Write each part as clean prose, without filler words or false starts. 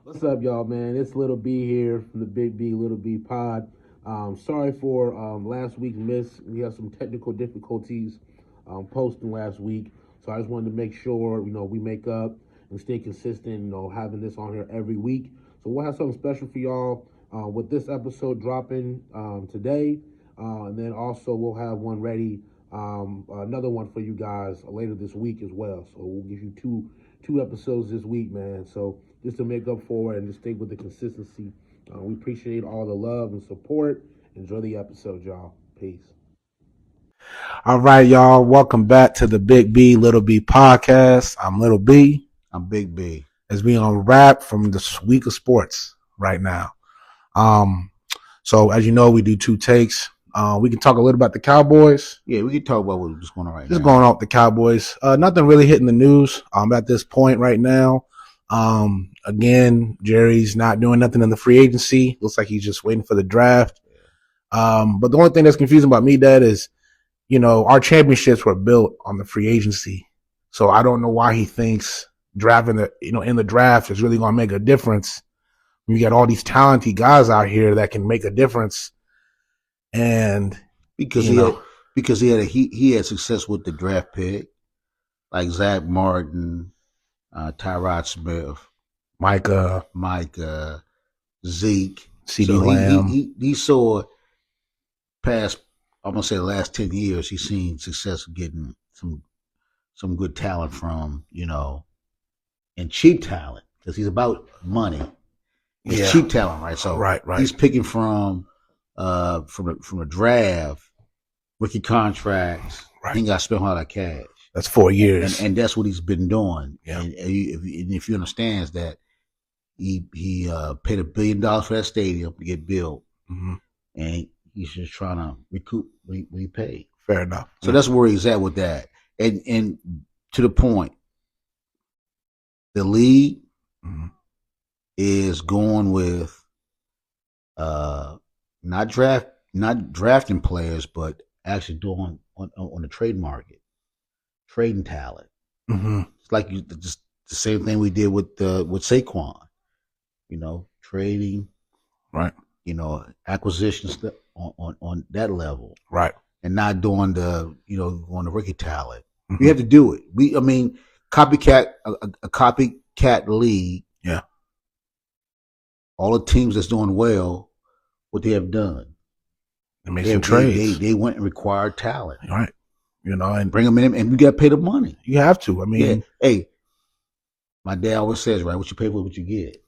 What's up, y'all, man? It's Little B here from the Big B Little B Pod. Sorry for last week's miss. We had some technical difficulties posting last week, so I just wanted to make sure we make up and stay consistent. Having this on here every week. So we'll have something special for y'all with this episode dropping today, and then also we'll have one ready, another one for you guys later this week as well. So we'll give you two episodes this week, man. So just to make up for it and to stay with the consistency. We appreciate all the love and support. Enjoy the episode, y'all. Peace. All right, y'all. Welcome back to the Big B Little B podcast. I'm Little B. I'm Big B. As we on wrap from the week of sports right now. So as you know, we do two takes. We can talk a little about the Cowboys. Yeah, we can talk about what's going on right Just now. going on with the Cowboys. Nothing really hitting the news at this point right now. Jerry's not doing nothing in the free agency. Looks like he's just waiting for the draft. But the only thing that's confusing about me, Dad, is, our championships were built on the free agency. So I don't know why he thinks drafting in the draft is really going to make a difference. You got all these talented guys out here that can make a difference. And because he had success with the draft pick, like Zach Martin, Tyrod Smith, Micah, Zeke, CeeDee Lamb. He saw past, I'm gonna say the last 10 years, he's seen success getting some good talent from, and cheap talent, because he's about money. It's cheap talent, right? So right. He's picking from the draft, rookie contracts. Right. He ain't got to spend a lot of cash. That's 4 years, and that's what he's been doing. Yeah. And if you understand that he paid $1 billion for that stadium to get built, and he's just trying to recoup what he paid. Fair enough. So that's where he's at with that. And to the point, the league is going with not drafting players, but actually doing on the trade market, trading talent. It's like just the same thing we did with Saquon, trading, right? Acquisitions on that level, right? And not doing on the rookie talent. You have to do it. Copycat a copycat league. Yeah. All the teams that's doing well, what they have done, they made some trades. They went and required talent, right? And bring them in, and you got to pay the money. You have to. Hey, my dad always says, right, what you pay for, what you get.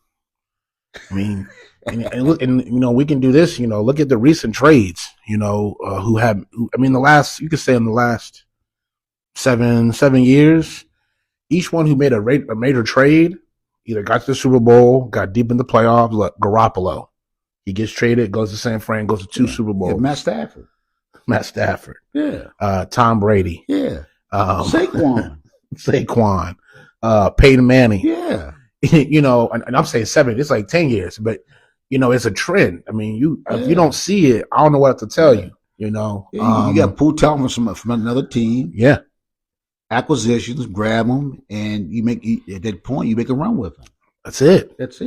And we can do this. Look at the recent trades. In the last, you could say in the last seven years, each one who made a major trade either got to the Super Bowl, got deep in the playoffs. Like Garoppolo, he gets traded, goes to San Fran, goes to two Super Bowls. Yeah, Matt Stafford. Yeah. Tom Brady. Yeah. Saquon. Peyton Manning. Yeah. And I'm saying 7. It's like 10 years, but it's a trend. If you don't see it, I don't know what to tell you. You got pull talent from another team. Yeah. Acquisitions, grab them, and at that point you make a run with them. That's it. It's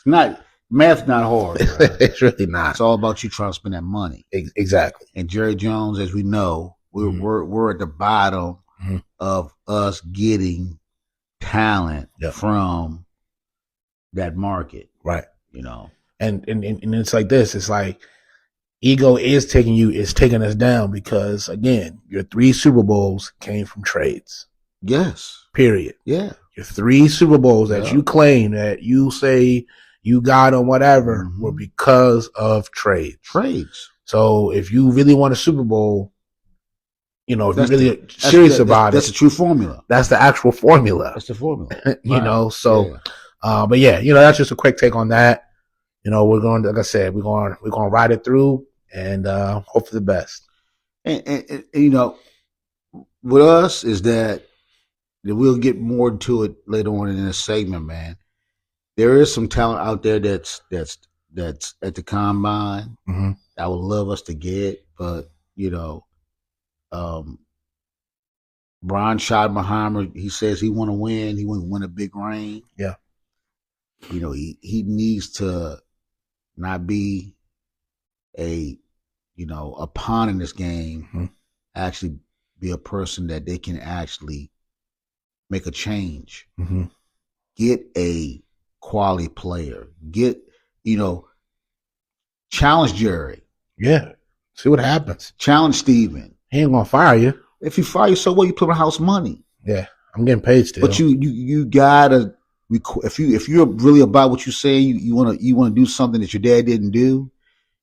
not math's not hard. Right? It's really not. It's all about you trying to spend that money. Exactly. And Jerry Jones, as we know, we're at the bottom of us getting talent from that market, right? And it's like this. It's like ego is taking us down because, again, your 3 Super Bowls came from trades. Yes. Period. Yeah. Your 3 Super Bowls that you claim, that you say you got on whatever, were because of trades. So if you really want a Super Bowl, if you're really serious about it, that's the true formula. That's the actual formula. That's the formula. But that's just a quick take on that. We're going to, like I said, we're going to ride it through and hope for the best. And with us is that we'll get more into it later on in this segment, man. There is some talent out there that's at the combine. I would love us to get, but Brian Schottenheimer, he says he want to win. He want to win a big ring. Yeah. he needs to not be a a pawn in this game. Mm-hmm. Actually, be a person that they can actually make a change. Mm-hmm. Get a quality player. Challenge Jerry. Yeah. See what happens. Challenge Steven. He ain't gonna fire you. If you fire you, so what? You put in house money. Yeah, I'm getting paid still. But you gotta, if you're really about what you say, you wanna do something that your dad didn't do.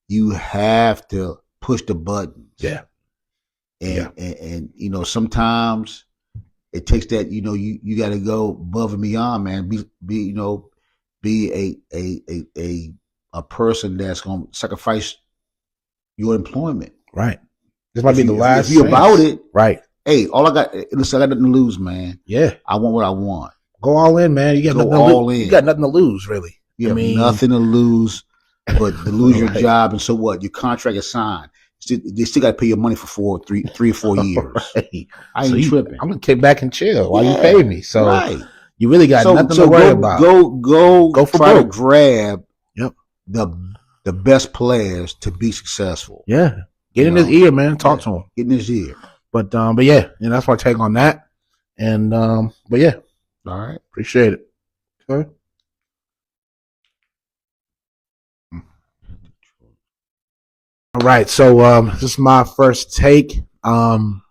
You have to push the buttons. Yeah. And sometimes it takes that, you got to go above and beyond, man. Be a person that's going to sacrifice your employment. Right. This might be the last. If you're about it, right? Hey, listen, I got nothing to lose, man. Yeah, I want what I want. Go all in, man. You got nothing to lose. You got nothing to lose, really. You have nothing to lose, but to lose your job, and so what? Your contract is signed. They still got to pay your money for 3 or 4 years. Right. I ain't tripping. I'm gonna kick back and chill while you pay me. So you really got nothing to worry about. Go for try to grab the best players to be successful. Yeah, get in his ear, man. Talk to him. Get in his ear. But yeah, that's my take on that. And but yeah, all right, appreciate it. Okay. All right, so this is my first take. The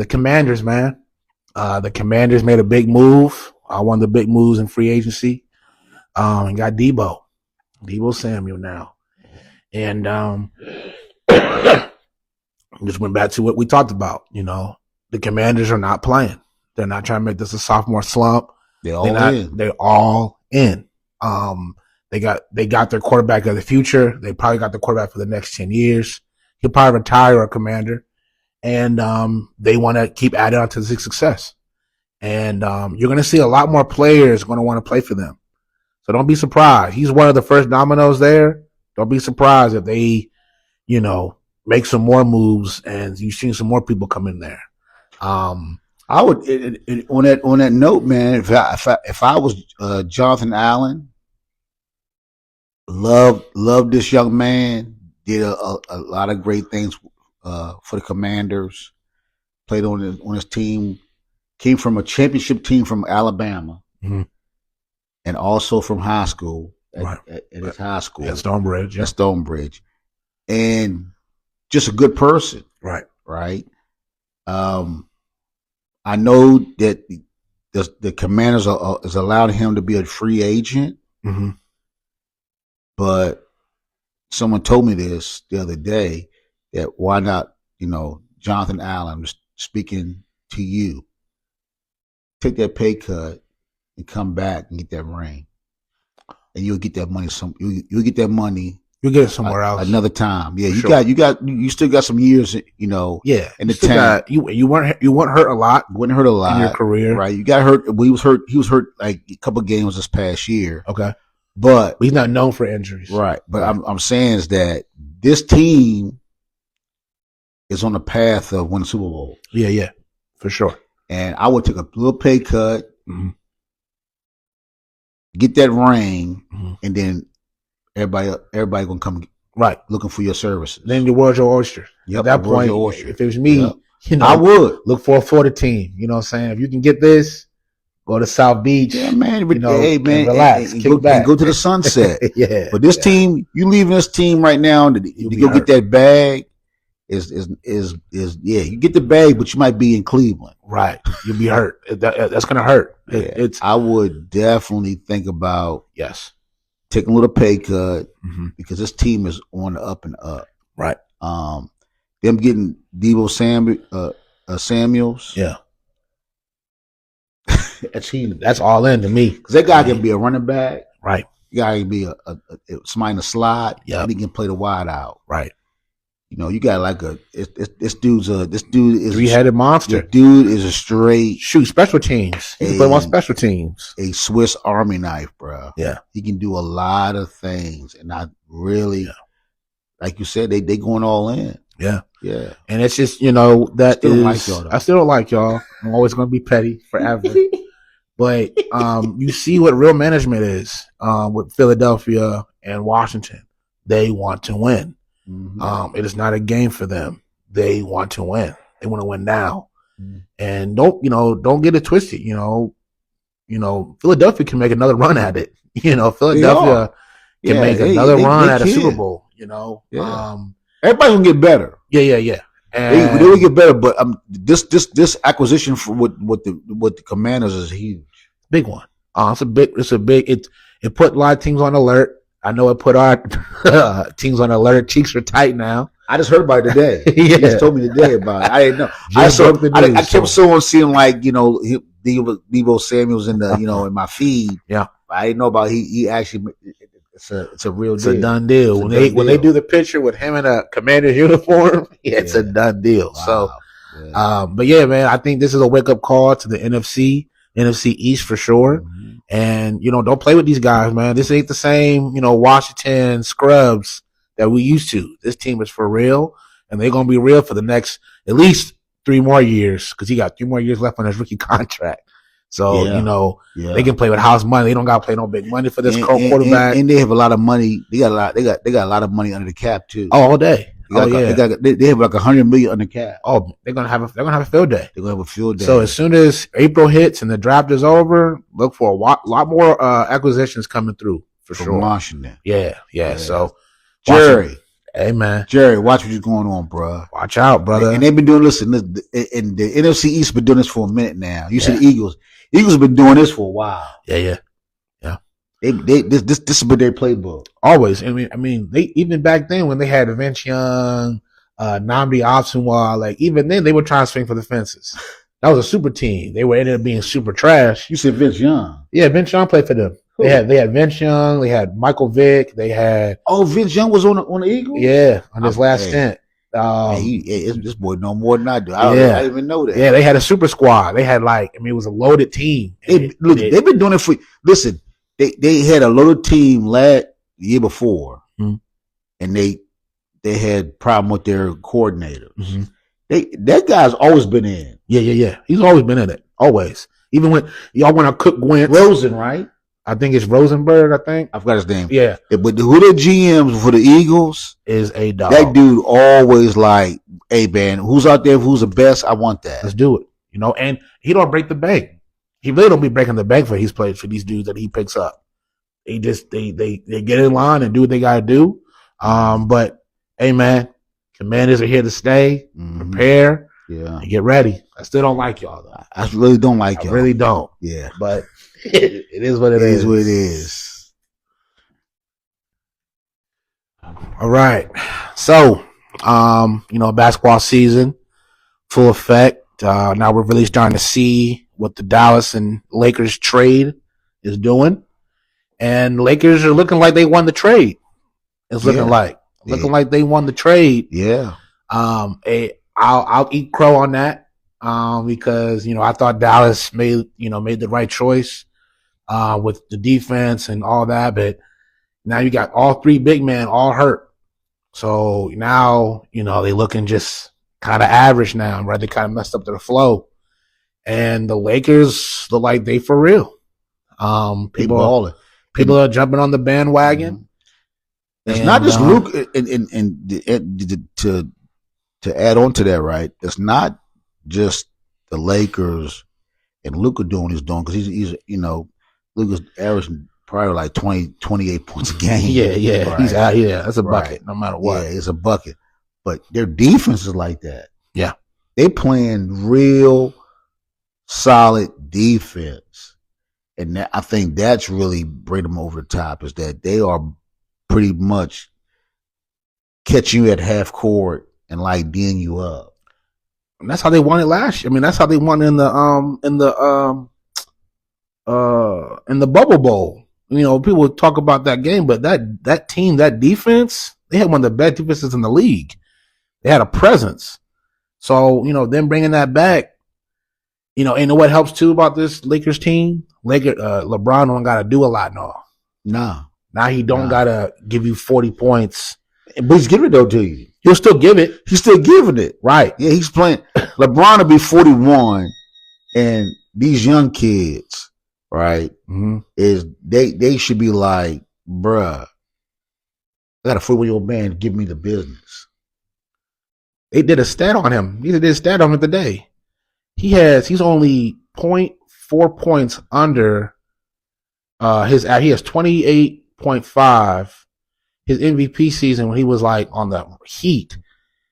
Commanders, man. The Commanders made a big move. One of the big moves in free agency. And got Debo Samuel now. And just went back to what we talked about. The Commanders are not playing. They're not trying to make this a sophomore slump. They're all in. They got their quarterback of the future. They probably got the quarterback for the next 10 years. He'll probably retire a Commander. And they want to keep adding on to the success. And you're going to see a lot more players going to want to play for them. So don't be surprised. He's one of the first dominoes there. Don't be surprised if they, make some more moves and you've seen some more people come in there. I would on that note, man. If I was Jonathan Allen, love this young man. Did a lot of great things for the Commanders. Played on his team. Came from a championship team from Alabama, and also from high school at his high school at Stonebridge. At Stonebridge, and just a good person. Right. I know that the Commanders is allowing him to be a free agent, but someone told me this the other day that why not, Jonathan Allen, speaking to you, take that pay cut and come back and get that ring, and you'll get that money. You'll get that money. You'll get it somewhere else another time. Yeah, you still got some years. Yeah, in the tank. You weren't hurt a lot. Wasn't hurt a lot in your career, right? You got hurt. He was hurt like a couple of games this past year. Okay, but he's not known for injuries, right? But I'm saying is that this team is on the path of winning Super Bowl. Yeah, for sure. And I would take a little pay cut, get that ring, and then everybody gonna come looking for your services. Then the world's your oyster. Yep, at that point, if it was me, I would look for the team. You know what I'm saying? If you can get this, go to South Beach. Yeah, man. Hey, man, relax, and go to the sunset. Yeah. But this team, you leaving this team right now to go get that bag. Is you get the bag, but you might be in Cleveland. Right, you'll be hurt. That's gonna hurt. I would definitely think about taking a little pay cut because this team is on the up and up. Right. Them getting Debo Samuels. Yeah. That's all in to me because that guy can be a running back. Right. The guy can be a somebody in the slot. Yeah. And he can play the wide out. Right. You got like this dude is three-headed monster. The dude is a straight special teams. He can play on special teams. A Swiss Army knife, bro. Yeah, he can do a lot of things, and I really, like you said, they going all in. Yeah, yeah. And it's just I still don't like y'all. I'm always gonna be petty forever. But you see what real management is with Philadelphia and Washington. They want to win. Mm-hmm. It is not a game for them. They want to win. They want to win now. Mm-hmm. And don't get it twisted. Philadelphia can make another run at it. Philadelphia can make another run at a Super Bowl. Yeah. Everybody's gonna get better. Yeah. And they will get better, but this acquisition for what the Commanders is huge, big one. It put a lot of teams on alert. I know it put our teams on alert. Cheeks are tight now. I just heard about it today. Yeah. He just told me today about it. I didn't know. I kept seeing like Deebo Samuel's in the in my feed. Yeah, I didn't know about he actually. It's a real deal. It's a done deal. When they do the picture with him in a Commander's uniform, it's a done deal. Wow. So, but yeah, man, I think this is a wake up call to the NFC East for sure. Mm-hmm. And don't play with these guys, man. This ain't the same, Washington scrubs that we used to. This team is for real, and they're gonna be real for the next at least 3 more years because he got 3 more years left on his rookie contract. So, they can play with house money. They don't got to play no big money for this quarterback. And they have a lot of money. They got a lot of money under the cap too. Oh, all day. They have like $100 million under the cap. Oh, they're gonna have a field day. They're gonna have a field day. So as soon as April hits and the draft is over, look for a lot more acquisitions coming through for sure. Washington. Yeah. So Jerry. Hey man, Jerry, watch what's going on, bro. Watch out, brother. And they've been doing and the NFC East been doing this for a minute now. You see the Eagles. Eagles have been doing this for a while. Yeah. This has been their playbook. Always. I mean, they even back then when they had Vince Young, Nnamdi Asomugha, like even then they were trying to swing for the fences. That was a super team. They ended up being super trash. You said Vince Young. Yeah, Vince Young played for them. Who? They had Vince Young, they had Michael Vick, they had Vince Young was on the Eagles? Yeah, on his last stint. This boy know more than I do. I didn't even know that. Yeah, they had a super squad. They had it was a loaded team. They've been doing it for. Listen, they had a loaded team the year before, mm-hmm. and they had problem with their coordinator. Mm-hmm. That guy's always been in. Yeah. He's always been in it. Always. Even when y'all want to cook Gwent. Rosen, right? I think it's Rosenberg, I think. I forgot his name. Yeah. But who the GMs for the Eagles is a dog. That dude always like, hey, man, who's out there? Who's the best? I want that. Let's do it. And he don't break the bank. He really don't be breaking the bank for these players, for these dudes that he picks up. They just, they get in line and do what they got to do. But, hey, man, Commanders are here to stay. Mm-hmm. Prepare. Yeah. And get ready. I still don't like y'all, though. I really don't like y'all. I really don't. Yeah. But it is what it is. It is what it is. All right. So, basketball season, full effect. Now we're really starting to see what the Dallas and Lakers trade is doing. And Lakers are looking like they won the trade. It's looking like they won the trade. Yeah. I'll eat crow on that. Because, I thought Dallas made the right choice, with the defense and all that. But now you got all 3 big men all hurt. So now, they looking just kind of average now, right? They kind of messed up their flow. And the Lakers look like they for real. People are jumping on the bandwagon. It's not just Luke and to add on to that, right? It's not just the Lakers and Luka doing what he's doing, because he's Luka's averaging probably like 28 points a game. Yeah. Right. He's out. Yeah, that's a bucket, no matter what. Yeah, it's a bucket. But their defense is like that. Yeah. They playing real solid defense. And I think that's really bring them over the top, is that they are pretty much catching you at half court and like D'ing you up. And that's how they won it last year. I mean, that's how they won in the Bubble Bowl. People talk about that game, but that team, that defense, they had one of the best defenses in the league. They had a presence. So, them bringing that back, and what helps too about this Lakers team? LeBron don't got to do a lot now. No. Now he don't got to give you 40 points. But he's giving it though to you. He'll still give it. He's still giving it. Right. Yeah, he's playing. LeBron will be 41, and these young kids right, Mm-hmm. is they should be like, bruh, I got a 41-year-old man give me the business. They did a stat on him. He did a stat on him today. He's only 0.4 points under he has 28.5. His MVP season when he was like on the Heat,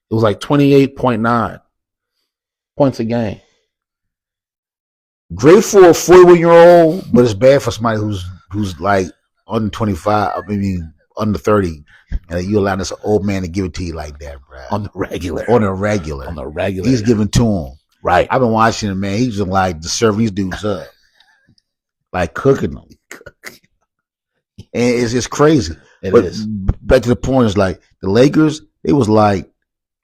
it was like 28.9 points a game. Great for a 41-year-old, but it's bad for somebody who's like under 25. I mean, under 30, and you allow this old man to give it to you like that, bro. On the regular. He's giving to him. Right. I've been watching him, man. He's just like serving these dudes up, like cooking them, and it's just crazy. It but is. Back to the point is like the Lakers. They was like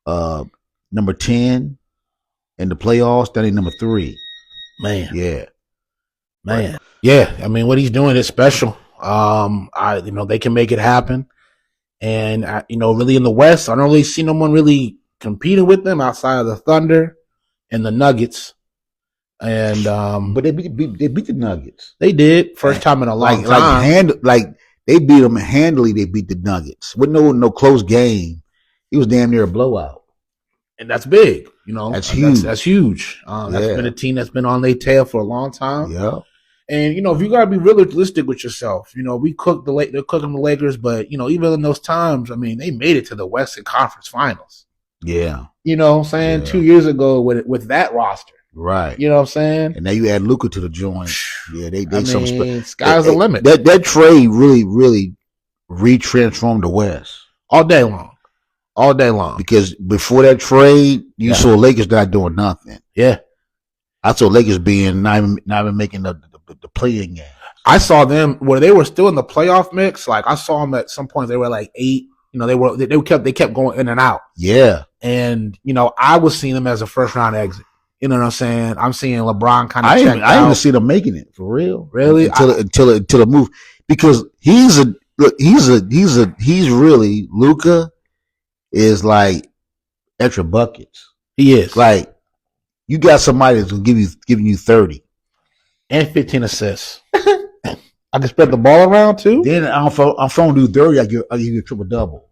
number 10 in the playoffs. Then they number 3. Man. Yeah. Man. Right. Yeah. I mean, what he's doing is special. They can make it happen. And, really in the West, I don't really see no one really competing with them outside of the Thunder and the Nuggets. And but they beat the Nuggets. They did. First time in a long time. They beat them handily. They beat the Nuggets with no close game. It was damn near a blowout. And that's big. That's huge. That's huge. That's been a team that's been on their tail for a long time. Yeah. And if you gotta be realistic with yourself, we cooked they're cooking the Lakers, but even in those times, I mean, they made it to the Western Conference Finals. Yeah. You know what I'm saying? 2 years ago with that roster. Right. You know what I'm saying? And now you add Luka to the joint. Yeah, sky's the limit. That trade really re-transformed the West. All day long. Because before that trade, you saw Lakers not doing nothing. Yeah. I saw Lakers being not even making the play-in game. I saw them where they were still in the playoff mix. Like I saw them at some point, they were like 8. They kept going in and out. Yeah. And I was seeing them as a first round exit. You know what I'm saying? I'm seeing LeBron kind of check out. I didn't see them making it for real. Really? Until the move, because he's really Luka is like extra buckets. He is like you got somebody that's giving you 30 and 15 assists. I can spread the ball around too. Then I'm throwing you 30. I give you a triple double,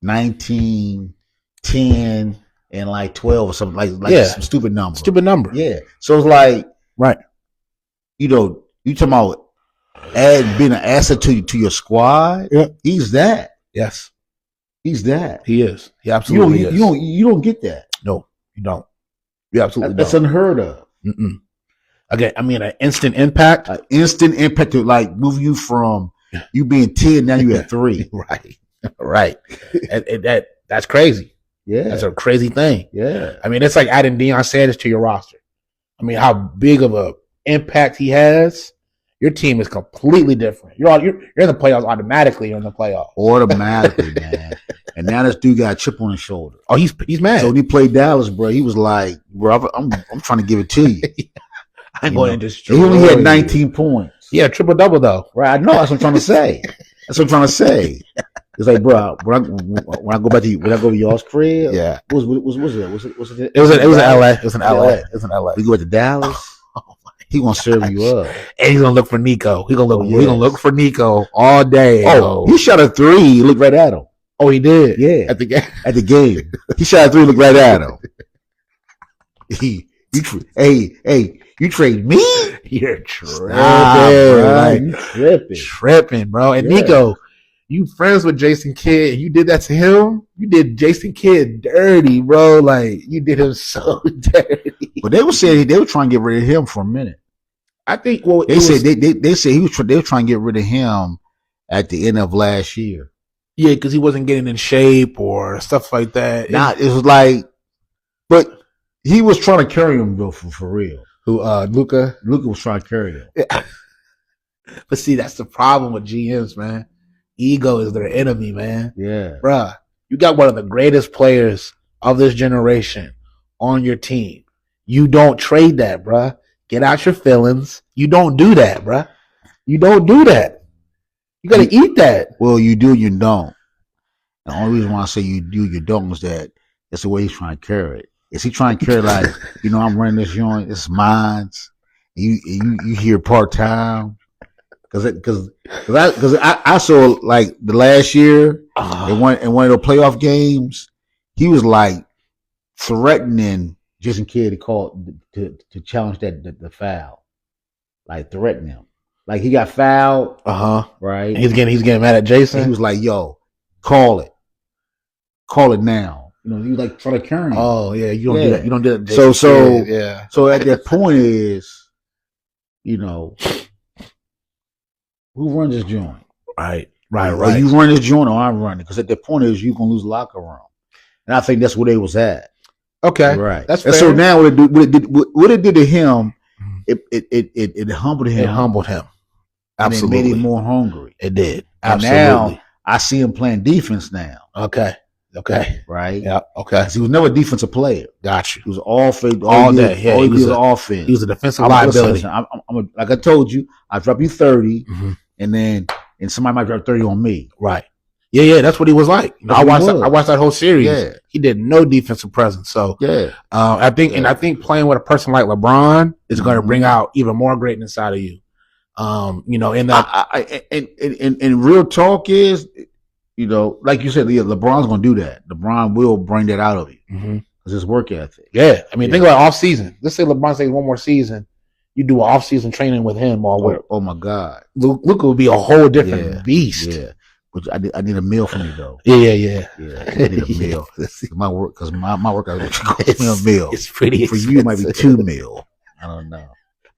19, 10. And like 12 or something like some stupid number. Yeah. So it's like, right. You talking about being an asset to your squad. Yeah. He's that. Yes. He's that. He is. He absolutely is. You don't get that. No, you don't. You absolutely That's unheard of. Mm-mm. Okay. I mean, an instant impact. An instant impact to like move you from you being 10, now you at 3. Right. Right. That's crazy. Yeah. That's a crazy thing. Yeah. I mean, it's like adding Deion Sanders to your roster. I mean, how big of a impact he has. Your team is completely different. You're in the playoffs automatically. You're in the playoffs. Automatically, man. And now this dude got a chip on his shoulder. Oh, he's mad. So when he played Dallas, bro, he was like, bro, I'm trying to give it to you. I'm going to destroy you. He only had 19 points. Yeah, triple double though. Right. I know. That's what I'm trying to say. It's like, bro, when I go back to y'all's crib, yeah. What was it? It was in LA. It was in LA. We go back to Dallas. He gonna serve you up, and he's gonna look for Nico. He gonna look for Nico all day. He shot a 3. He looked right at him. Oh, he did. Yeah, at the game. At the game, he shot a 3. Looked right at him. You trade me? You're tripping, bro. Tripping, bro. And Nico, you friends with Jason Kidd. You did that to him. You did Jason Kidd dirty, bro. Like you did him so dirty. But they were saying they were trying to get rid of him for a minute. I think. They said they were trying to get rid of him at the end of last year. Yeah, because he wasn't getting in shape or stuff like that. It was like, but he was trying to carry him though for real. Who? Luka. Luka was trying to carry him. But see, that's the problem with GMs, man. Ego is their enemy, man. Yeah. Bruh, you got one of the greatest players of this generation on your team. You don't trade that, bruh. Get out your feelings. You don't do that, bruh. You don't do that. You got to eat that. Well, you do, you don't. The only reason why I say you do, you don't is that that's the way he's trying to carry it. Is he trying to carry like, I'm running this joint, it's mine, You hear part time because I saw like the last year in one of the playoff games, he was like threatening Jason Kidd to challenge the foul, like threatening him, like he got fouled, right? He's getting mad at Jason. And he was like, "Yo, call it now." You know, he was like trying to carry him. Oh yeah, you don't do that. You don't do that. So at that point is, you know, who runs this joint? Right. Or you run this joint, or I'm running. Because at that point is you gonna lose locker room, and I think that's where they was at. Okay, right. That's and fair. so now what it did to him, it humbled him. It humbled him. Absolutely, and it made him more hungry. It did. Absolutely. And now I see him playing defense now. Okay. Right. Yeah. Okay. He was never a defensive player. Got you. He was all day. Yeah. All he was offense. He was a defensive liability. Like I told you, I drop you 30, and somebody might drop 30 on me. Right. Yeah. That's what he was like. I watched that whole series. Yeah. He did no defensive presence. So yeah. I think playing with a person like LeBron is going to bring out even more greatness out of you. In that and real talk is, like you said, LeBron's going to do that. LeBron will bring that out of you because his work ethic. Yeah, I mean, think about off season. Let's say LeBron stays one more season. You do off season training with him, oh my God, Luka would be a whole different beast. Yeah, but I need a meal from you though. Yeah. I need a meal. My work because my workout costs me a meal. It's pretty for you. It might be 2 meal. I don't know.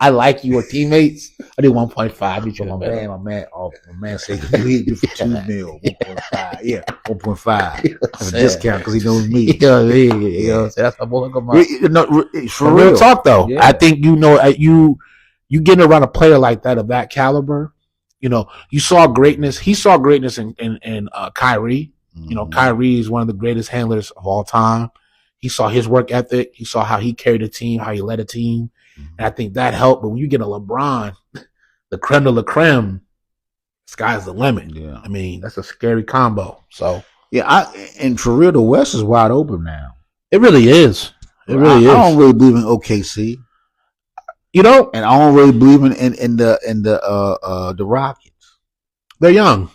I like your teammates. I do 1.5 each one. My man said you do for 2 mil, 1.5. Yeah, 1.5. That's a discount because he knows me. Yeah. That's my boy. For real talk though, I think you getting around a player like that of that caliber. You saw greatness. He saw greatness in Kyrie. Kyrie is one of the greatest handlers of all time. He saw his work ethic. He saw how he carried a team, how he led a team. And I think that helped. But when you get a LeBron, the creme de la creme, sky's the limit. Yeah. I mean, that's a scary combo. So and for real, the West is wide open now. It really is. It really is. I don't really believe in OKC. And I don't really believe in the Rockets. They're young.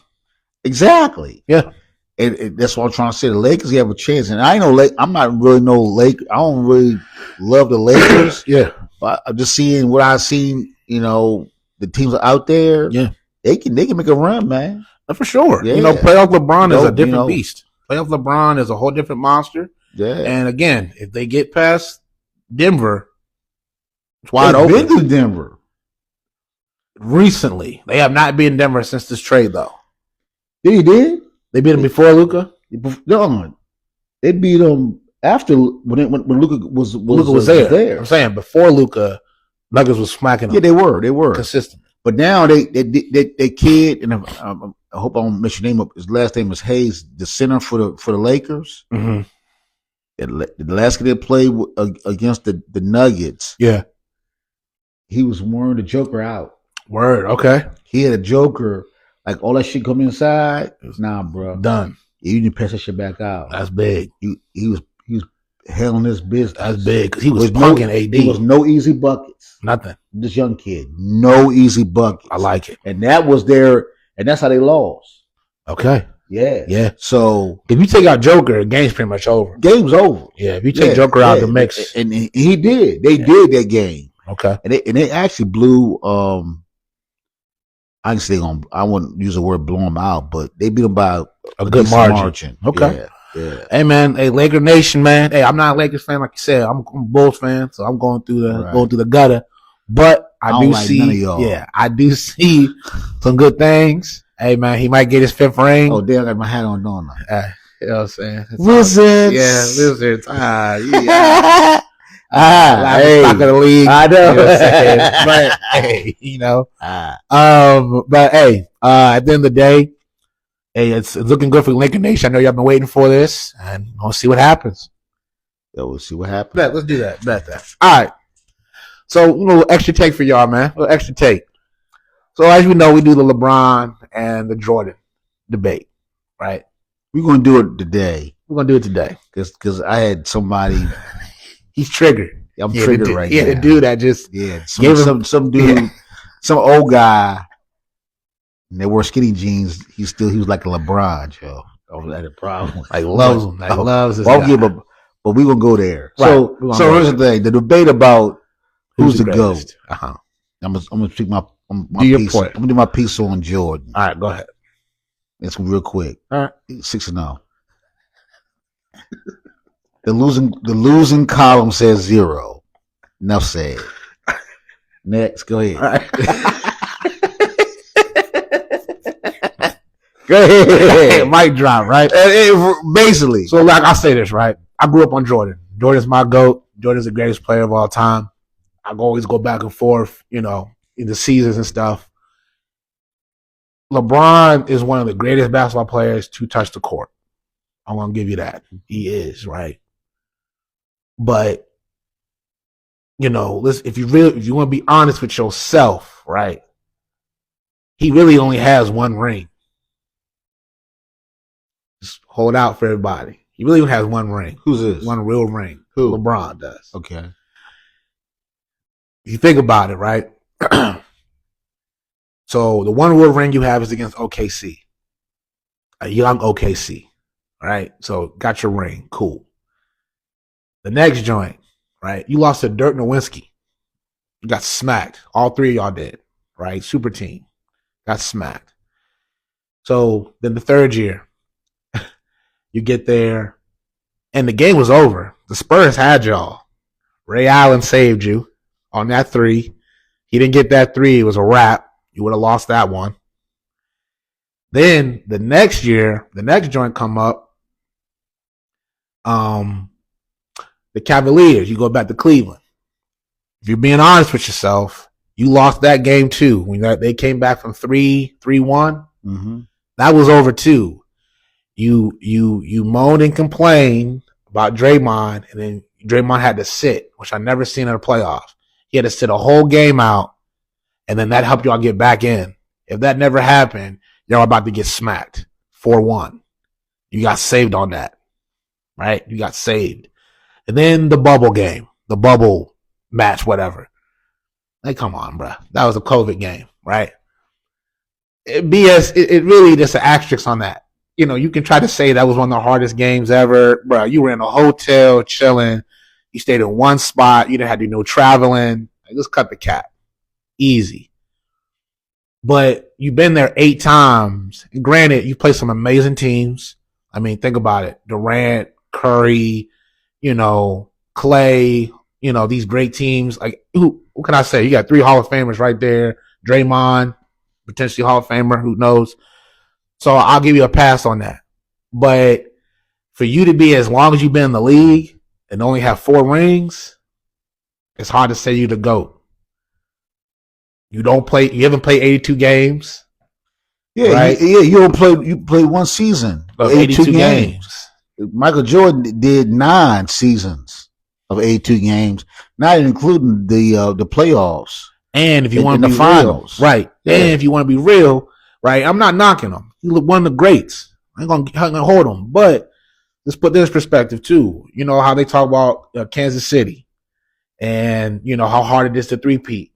Exactly. Yeah. And that's what I'm trying to say. The Lakers have a chance, and I know I'm not really no Lakers. I don't really love the Lakers. Yeah. But I'm just seeing what I've seen. The teams out there. Yeah. They can make a run, man. For sure. Yeah. Playoff LeBron is a different beast. Playoff LeBron is a whole different monster. Yeah. And again, if they get past Denver, it's wide open. They've been to Denver recently. They have not been in Denver since this trade, though. They did. They beat him before Luka. No, they beat him after when Luka was there. I'm saying before Luka, Nuggets was smacking them. Yeah, they were consistent. But now they kid, and I hope I don't mess your name up. His last name is Hayes, the center for the Lakers. Mm-hmm. The last game they played against the Nuggets. Yeah, he was wearing the Joker out. Word, okay. He had a Joker. Like all that shit come inside. Nah, bro. Done. You need to pass that shit back out. That's big. He was handling his business. That's big because he was punking AD. There was no easy buckets. Nothing. This young kid, no easy buckets. I like it. And that's how they lost. Okay. Yeah. So if you take out Joker, the game's pretty much over. Game's over. Yeah. If you take Joker out of the mix, and he did. They did that game. Okay. And they actually blew. I wouldn't use the word blow them out, but they beat them by a good margin. Okay. Yeah. Hey man, Laker Nation, man. Hey, I'm not a Lakers fan like you said. I'm a Bulls fan, so I'm going through the gutter. But I do see, I do see some good things. Hey man, he might get his 5th ring. Oh, damn, I got my hat on, don't I? You know what I'm saying? Wizards. Yeah, Wizards. Yeah. Hey, stock of the league. I know. You know what I'm saying? But hey, but hey, at the end of the day, hey, it's looking good for the Laker Nation. I know y'all been waiting for this, and we'll see what happens. Yeah, we'll see what happens. Let's do that. Bet that. All right. So, a little extra take for y'all, man. A little extra take. So, as we know, we do the LeBron and the Jordan debate, right? We're going to do it today. We're going to do it today. Because I had somebody... He's triggered. I'm triggered right now. Yeah, the dude that just gave him some dude, some old guy. And they wore skinny jeans. He was like a Lebron, yo. I was at a problem. Like loves him. Like loves his guy. But we gonna go there. Right. So here's the thing: the debate about who's the GOAT. Uh-huh. I'm gonna speak my do your piece. point. I'm gonna do my piece on Jordan. All right, go ahead. It's real quick. All right. 6-0. The losing column says 0. Enough said. Next, go ahead. All right. Go ahead. Mic drop, right? Basically. So, like, I'll say this, right? I grew up on Jordan. Jordan's my GOAT. Jordan's the greatest player of all time. I always go back and forth, in the seasons and stuff. LeBron is one of the greatest basketball players to touch the court. I'm going to give you that. He is, right? But, listen, if you want to be honest with yourself, right? He really only has one ring. Just hold out for everybody. He really only has one ring. Who's this? One real ring. Who? LeBron does. Okay. If you think about it, right? So the one real ring you have is against OKC. A young OKC. All right? So got your ring. Cool. The next joint, right? You lost to Dirk Nowitzki. You got smacked. All three of y'all did. Right? Super team. Got smacked. So then the third year, you get there, and the game was over. The Spurs had y'all. Ray Allen saved you on that 3. He didn't get that 3. It was a wrap. You would have lost that one. Then the next year, the next joint come up. The Cavaliers, you go back to Cleveland. If you're being honest with yourself, you lost that game too. When they came back from 3-1, mm-hmm. That was over too. You moaned and complained about Draymond, and then Draymond had to sit, which I never seen in a playoff. He had to sit a whole game out, and then that helped y'all get back in. If that never happened, y'all about to get smacked 4-1. You got saved on that, right? You got saved. And then the bubble game, the bubble match, whatever. Like, come on, bro. That was a COVID game, right? It really just an asterisk on that. You can try to say that was one of the hardest games ever. Bro, you were in a hotel chilling. You stayed in one spot. You didn't have to do no traveling. Like, just cut the cap. Easy. But you've been there 8 times. And granted, you played some amazing teams. I mean, think about it. Durant, Curry, Clay, these great teams. Like, what can I say? You got 3 Hall of Famers right there. Draymond, potentially Hall of Famer, who knows? So I'll give you a pass on that. But for you to be as long as you've been in the league and only have 4 rings, it's hard to say you the GOAT. You haven't played 82 games. Yeah, right? You played one season of 82 games. Michael Jordan did 9 seasons of 82 games, not including the playoffs. And if you want to be the finals, real, right? Yeah. And if you want to be real, right? I'm not knocking him. He was one of the greats. I ain't gonna hold him, but let's put this perspective too. You know how they talk about Kansas City, and how hard it is to three-peat.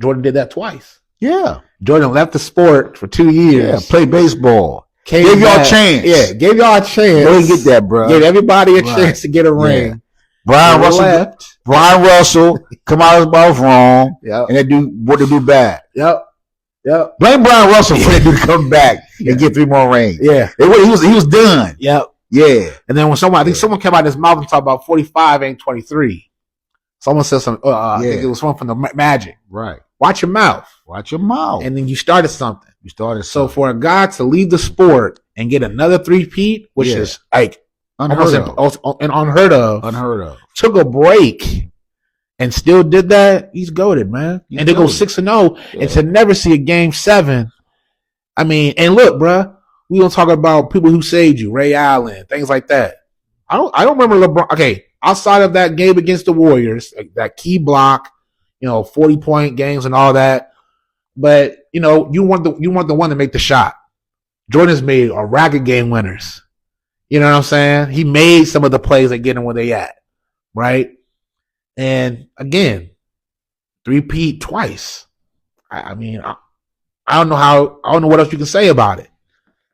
Jordan did that twice. Yeah, Jordan left the sport for 2 years. Yeah, played baseball. Gave y'all a chance. Yeah, gave y'all a chance. Go and get that, bro. Gave everybody a chance to get a ring. Yeah. Brian Russell come out of his mouth wrong, and they do what they do bad. Yep. Blame Brian Russell for that dude to come back and get 3 more rings. Yeah, he was done. Yep. Yeah. And then when I think someone came out of his mouth and talked about 45 ain't 23. Someone said something. I think it was one from the Magic. Right. Watch your mouth. And then you started something. So for a guy to leave the sport and get another three-peat, which is like unheard of. Took a break and still did that. He's goated, man. And they go 6-0, and to never see a game 7. I mean, and look, bruh, we gonna talk about people who saved you, Ray Allen, things like that. I don't remember LeBron. Okay, outside of that game against the Warriors, like that key block, 40-point games and all that. But you want the one to make the shot. Jordan's made a racket game winners. You know what I'm saying? He made some of the plays that get him where they at, right? And again, three-peat twice. I mean, I don't know what else you can say about it.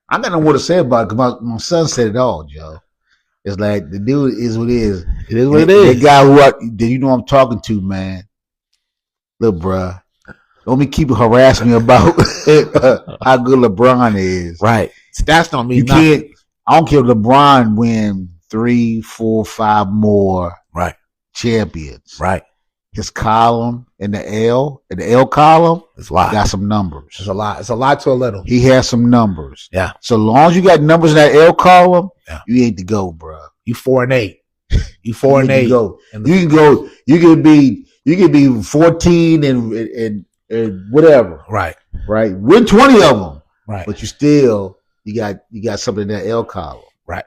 I got no more to say about it because my son said it all, Joe. It's like the dude is what it is. It is what it is. The guy who I'm talking to, man. Look, bruh. Don't be keep harassing me about how good LeBron is. Right. Stats don't mean you nothing. Can't. I don't care if LeBron win 3, 4, 5 more champions. Right. His column in the L columm, it's a lot. Got some numbers. It's a lot. It's a lot to a little. He has some numbers. Yeah. So long as you got numbers in that L column, you ain't to go, bro. You 4-8. You 4-8. Go. You can go. You can be 14 and whatever. Right. Right. Win 20 of them. Right. But you got something in that L column. Right.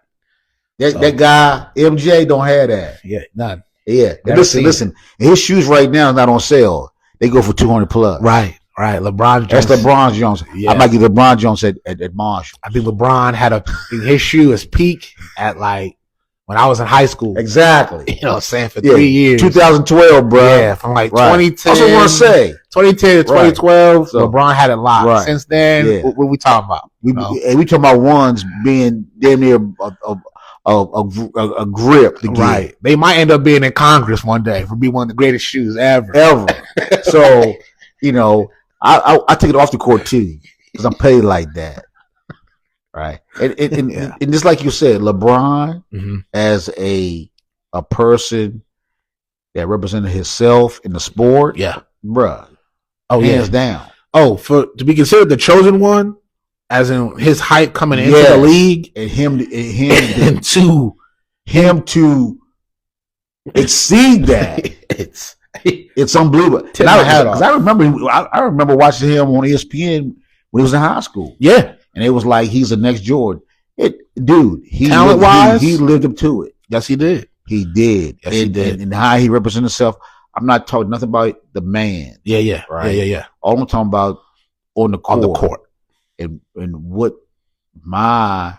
That guy MJ don't have that. Yeah. None. Yeah. Listen. His shoes right now is not on sale. They go for $200+. Right. LeBron Jones. That's LeBron Jones. Yeah. I might get LeBron Jones at Marshall. I think LeBron had his shoe is peak at like when I was in high school. Exactly. You know what I'm saying? For 3 years. 2012, bro. Yeah. From like 2010. That's what I want to say. 2010 to 2012, so, LeBron had it locked. Since then, what we talking about? We talking about ones being damn near a grip to get. Right. They might end up being in Congress one day for being one of the greatest shoes ever. So, I take it off the court too because I'm paid like that. Right. And just like you said, LeBron as a person that represented himself in the sport. Yeah. Bruh. Oh, hands down. Oh, to be considered the chosen one, as in his hype coming into the league, and him and to exceed that, it's unbelievable. I remember watching him on ESPN when he was in high school. Yeah, and it was like he's the next Jordan. Talent wise, he lived up to it. Yes, he did. He did. Yes, he did. And how he represented himself. I'm not talking nothing about the man. Yeah. Right. Yeah. All I'm talking about on the court. And what my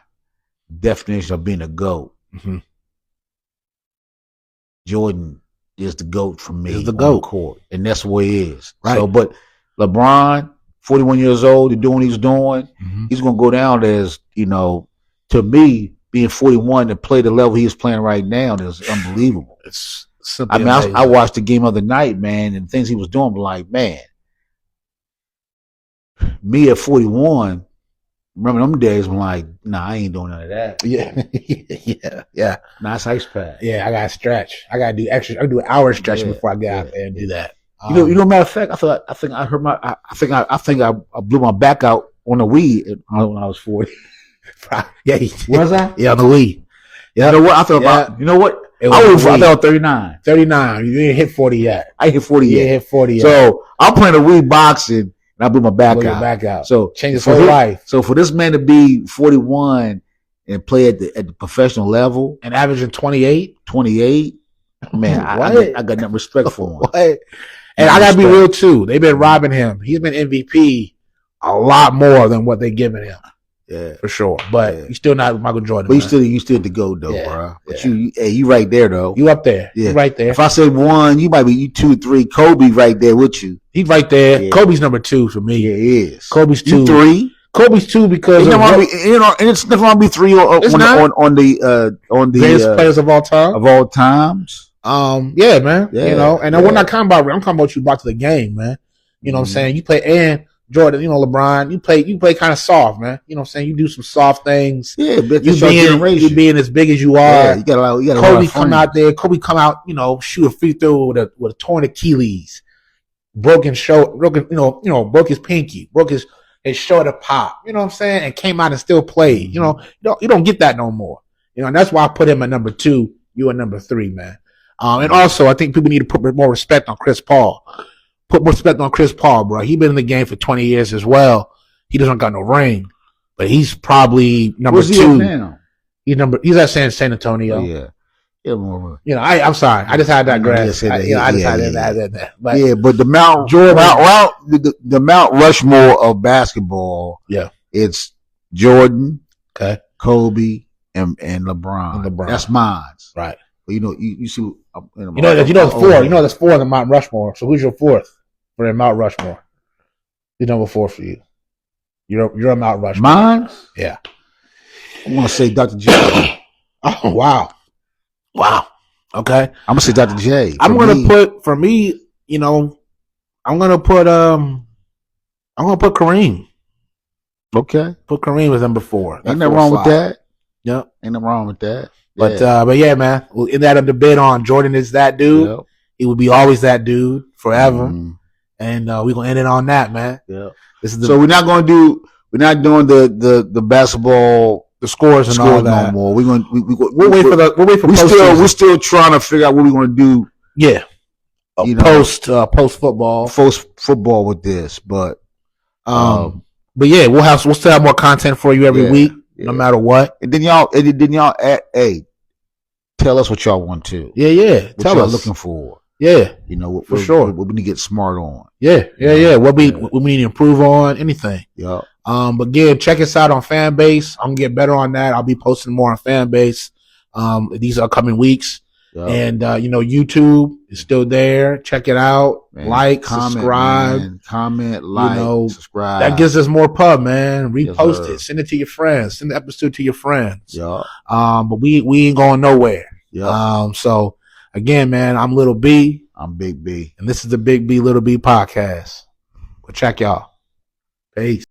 definition of being a GOAT. Mm-hmm. Jordan is the GOAT for me. Is the GOAT. On the court. And that's what he is. Right. So, but LeBron, 41 years old, to doing what he's doing, he's going to go down as, to me, being 41 and play the level he's playing right now is unbelievable. It's I watched the game of the night, man, and things he was doing. Like, man, me at 41, remember them days? I'm like, nah, I ain't doing none of that. Yeah. Nice ice pack. Yeah, I gotta stretch. I gotta do extra. I do an hour stretching before I get out there and do that. Matter of fact, I think I blew my back out on the weed when I was 40. Yeah, was I? Yeah, on the weed. Yeah, you know what? I thought about. You know what? I thought 39. 39. You ain't hit 40 yet. I hit 40 yet. You ain't hit 40 yet. So I'm playing a weed boxing and I blew my back out. So change his whole life. So for this man to be 41 and play at the professional level and averaging 28, man, I got nothing respect for him. What? And I gotta be real too. They've been robbing him. He's been MVP a lot more than what they're giving him. Yeah, for sure. But he's still not Michael Jordan. But you still to go though, bro. But you right there though. You up there? Yeah, you right there. If I said one, you might be you 2, 3. Kobe right there with you. He's right there. Yeah. Kobe's number 2 for me. Yeah, he is. Kobe's 2. You 3. Kobe's 2 because and it's never gonna be 3 on the greatest players of all time. Of all times. Yeah, man. Yeah, and we're not talking about. I'm talking about you brought to the game, man. You know what I'm saying? You play and Jordan, LeBron, you play kind of soft, man. You know what I'm saying? You do some soft things. Yeah, but you being as big as you are. Yeah, you got Kobe come out there. Kobe come out, shoot a free throw with a torn Achilles, broke his pinky, broke his shoulder pop. You know what I'm saying? And came out and still played. You don't get that no more. And that's why I put him at number 2. You at number 3, man. And also, I think people need to put more respect on Chris Paul. Put more respect on Chris Paul, bro. He's been in the game for 20 years as well. He doesn't got no ring, but he's probably number 2. Now? He's at San Antonio. Yeah. I'm sorry. I just had that grasp. I just had that. But the Mount Rushmore of basketball. Yeah, it's Jordan, okay, Kobe, and LeBron. That's mine. Right. But you see, it's four. There's four in the Mount Rushmore. So who's your fourth for the Mount Rushmore? Who's number four for you? You're a Mount Rushmore. Mine? Yeah. I want to say Dr. J. Oh, wow. Okay. I'm gonna say Dr. J. I'm gonna put Kareem. Okay. Put Kareem as number four. Ain't nothing wrong with that. Yep. Ain't nothing wrong with that. But yeah, man. We'll end that debate on Jordan is that dude. Yep. He will be always that dude forever. And we're gonna end it on that, man. Yeah. So we're not doing the basketball, the scores and all that no more. We'll wait for we're still trying to figure out what we're gonna do. Yeah. Post football with this, but yeah, we'll still have more content for you every week, no matter what. And then y'all tell us what y'all want to. Yeah. What y'all looking for. Yeah. For sure. What we need to get smart on. Yeah. What we need to improve on, anything. Yeah. But again, check us out on Fanbase. I'm gonna get better on that. I'll be posting more on Fanbase these upcoming weeks. Yep. And YouTube is still there. Check it out. Man, comment, subscribe. Man. Comment, like, subscribe. That gives us more pub, man. Repost it. Send it to your friends. Send the episode to your friends. Yeah. But we ain't going nowhere. Yeah. So again, man, I'm Little B. I'm Big B. And this is the Big B Little B podcast. Well, check y'all. Peace.